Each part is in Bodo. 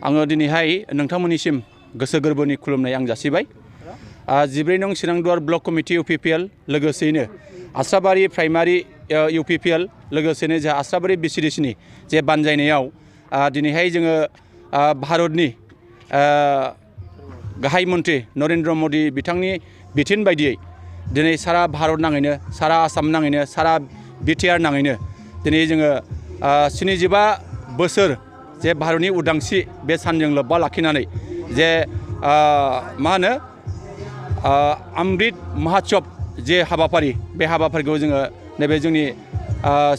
आङो दिनैहाय नोंथांमोननिसिम गोसो गोरबोनि खुलुमनाय आं जासिबाय। 14 नं चिरांदुवार ब्लक कमिटि UPPL लोगोसेयैनो आस्राबारि प्राइमारि UPPL लोगोसेनो जोंहा आस्राबारि BCDCनि जे बानजायनायाव दिनैहाय जोङो भारतनि गाहाय मन्त्रि नरेन्द्र मोदी बिथांनि बिथोन बायदियै दिनै सारा भारत नाङैनो सारा आसाम नाङैनो सारा BTR नाङैनो दिनै जोङो 75 बोसोर जे भारतनि उदांस्रि बे सानजों लोब्बा लाखिनानै जे मा होनो अमृत महोत्सव जे हाबाफारि बे हाबाफारिखौ जोङो नैबे जोंनि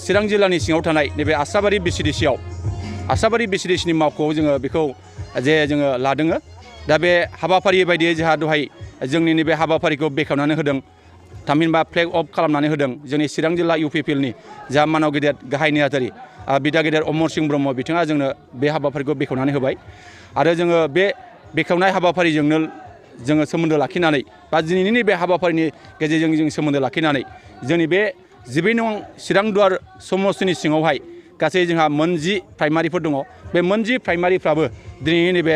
चिरां जिल्लानि सिङाव थानाय नैबे आस्राबारि BCDCआव आस्राबारि BCDCनि मावख'आव जोङो बेखौ जे जोङो लादों। दा बे हाबाफारि बायदियै जोंहा दहाय जोंनि नैबे हाबाफारिखौ बेखेवनानै होदों, थामहिनबा फ्लेग अफ खालामनानै होदों जोंनि चिरां जिल्ला UPPLनि जा मानाव गेदेर गाहाय नेहाथारि बिदा गेदेर अमर सिंह ब्रह्म बिथाङा जोंनो बे हाबाफारिखौ बेखेवनानै होबाय। आरो जोङो बे बेखेवनाय हाबाफारिजोंनो जोङो सोमोन्दो लाखिनानै बा दिनैनि बे हाबाफारिनि गेजेरजों जों सोमोन्दो लाखिनानै जोंनि बे 14 नं चिरांदुवार समस्तिनि सिङावहाय गासै जोंहा 10 प्राइमारिफोर दङ। बे 10 प्राइमारिफ्राबो दिनैनि नैबे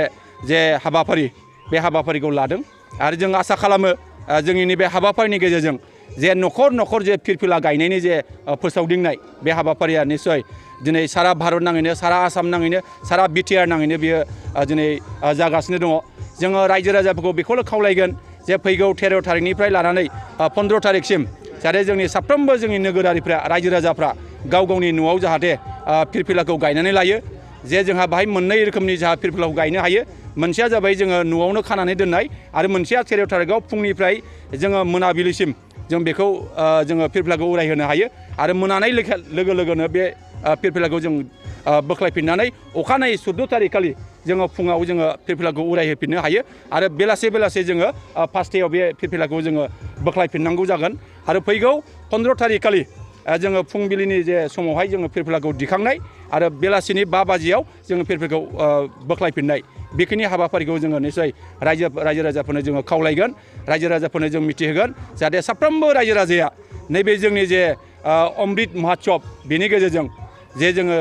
जे हाबाफारि बे हाबाफारिखौ लादों। आरो जों आसा खालामो जोंनि नैबे हाबाफारिनि गेजेरजों जे न'खर न'खर जे फिरफिला गायनायनि जे फोसावदिंनाय बे हाबाफारिया निस्सय दिनै सारा भारत नाङैनो सारा आसाम नाङैनो सारा BTR नाङैनो बियो दिनै जागासिनो दङ। जोङो रायजो राजाफोरखौ बेखौल' खावलायगोन जे फैगौ 13 थारिखनिफ्राय लानानै 15 थारिखसिम जाहाथे जोंनि साफ्रोमबो जोंनि नोगोरारिफ्रा रायजो राजाफ्रा गाव गावनि न'आव जाहाथे फिरफिलाखौ गायनानै लायो। जे जोंहा बाहाय मोननै रोखोमनि जोंहा फिरफिलाखौ गायनो हायो। मोनसेया जाबाय जोङो न'आवनो खानानै दोननाय आरो मोनसेया 13 थारिखआव फुंनिफ्राय जोङो मोनाबिलिसिम जों बेखौ जोङो फिरफिलाखौ उरायहोनो हायो। आरो मोनानाय लोगो लोगोनो बे फिरफिलाखौ जों बोख्लायफिननानै अखानायै 14 थारिख खालि जोङो फुङाव जोङो फिरफिलाखौ उरायहोफिननो हायो। आरो बेलासे जोङो 5थायाव बे फिरफिलाखौ जोङो बोख्लायफिननांगौ जागोन। आरो फैगौ 15 थारिख खालि जोङो फुंबिलिनि जे समावहाय जोङो फिरफिलाखौ दिखांनाय आरो बेलासिनि 5 बाजियाव जोङो फिरफिलाखौ बोख्लायफिननाय बेखिनि हाबाफारिखौ जोङो निस्सय रायजो राजाफोरनो जोङो खावलायगोन, रायजो राजाफोरनो जों मिथिहोगोन जाहाथे साफ्रोमबो रायजो राजाया नैबे जोंनि जे अमृत महोत्सव बेनि गेजेरजों जे जोङो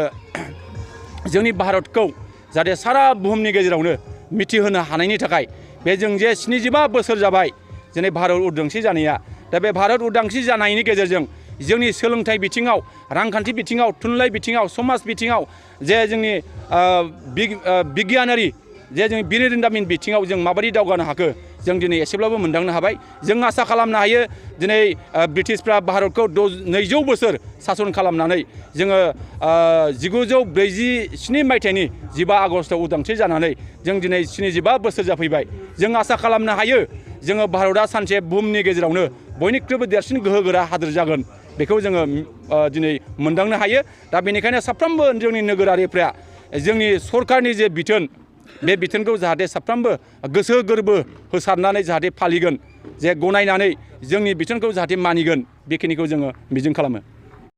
जोंनि भारतखौ जाहाथे सारा बुहुमनि गेजेरावनो मिथिहोनो हानायनि थाखाय बे जों जे 75 बोसोर जाबाय दिनै भारत उदांस्रि जानाया। दा बे भारत उदांस्रि जानायनि गेजेरजों जोंनि सोलोंथाइ बिथिङाव, रांखान्थि बिथिङाव, थुनलाइ बिथिङाव, समाज बिथिङाव जे जोंनि बिगियानारि जे जों बिरोंदामिन बिथिङाव जों माबायदि दावगानो हाखो जों दिनै एसेब्लाबो मोनदांनो हाबाय। जों आसा खालामनो हायो दिनै ब्रिटिशफ्रा भारतखौ 200 बोसोर सासन खालामनानै जोङो 1947 मायथाइनि 15 आगस्टआव उदांस्रि जानानै जों दिनै 75 बोसोर जाफैबाय। जों आसा खालामनो हायो जोङो भारतआ सानसे बुहुमनि गेजेरावनो बयनिख्रुइबो देरसिन गोहोगोरा हादोर जागोन। बेखौ जोङो दिनै मोनदांनो हायो। दा बेनिखायनो साफ्रोमबो जोंनि नोगोरारिफ्रा जोंनि सरकारनि जे बिथोन बे बिथोनखौ जाहाथे साफ्रोमबो गोसो गोरबो होसारनानै जाहाथे फालिगोन, जे गनायनानै जोंनि बिथोनखौ जाहाथे मानिगोन बेखिनिखौ जोङो मिजिं खालामो।